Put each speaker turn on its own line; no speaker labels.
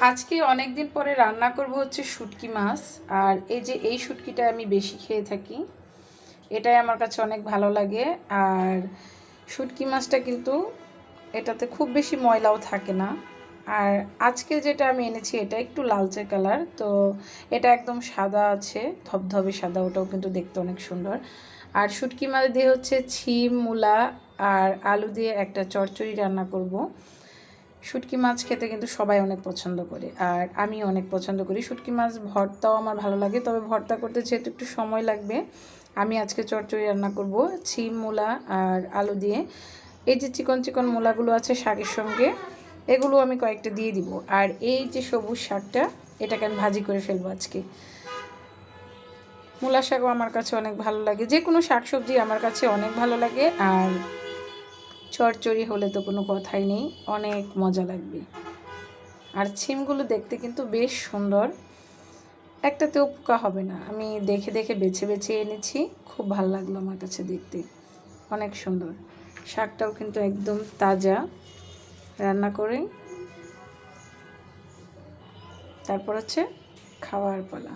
আজকে অনেক দিন পরে রান্না করব হচ্ছে শুটকি মাছ। আর এই যে এই শুটকিটা আমি বেশি খেয়ে থাকি, এটাই আমার কাছে অনেক ভালো লাগে। আর শুটকি মাছটা কিন্তু এটাতে খুব বেশি ময়লাও থাকে না। আর আজকে যেটা আমি এনেছি এটা একটু লালচে কালার, তো এটা একদম সাদা আছে, ধবধবে সাদা, ওটাও কিন্তু দেখতে অনেক সুন্দর। আর শুটকি মাছ দিয়ে হচ্ছে ছিম, মূলা আর আলু দিয়ে একটা চচ্চড়ি রান্না করব। শুটকি মাছ খেতে কিন্তু সবাই অনেক পছন্দ করে, আর আমি অনেক পছন্দ করি। শুটকি মাছ ভর্তাও আমার ভালো লাগে, তবে ভর্তা করতে যেহেতু একটু সময় লাগবে, আমি আজকে চচ্চড়ি রান্না করব ছিম, মূলা আর আলু দিয়ে। এই যে চিকন চিকন মূলাগুলো আছে শাকের সঙ্গে, এগুলো আমি কয়েকটা দিয়ে দিব। আর এই যে সবুজ শাকটা, এটাকে আমি ভাজি করে ফেলবো আজকে। মূলা শাকও আমার কাছে অনেক ভালো লাগে, যে কোনো শাকসবজি আমার কাছে অনেক ভালো লাগে। আর চচ্চড়ি হলে তো কোনো কথাই নেই, অনেক মজা লাগবে। আর ছিমগুলো দেখতে কিন্তু বেশ সুন্দর, একটাতেও পোকা হবে না। আমি দেখে দেখে বেছে বেছে এনেছি, খুব ভালো লাগলো আমার কাছে দেখতে, অনেক সুন্দর। শাকটাও কিন্তু একদম তাজা। রান্না করে তারপর হচ্ছে খাওয়ার পালা।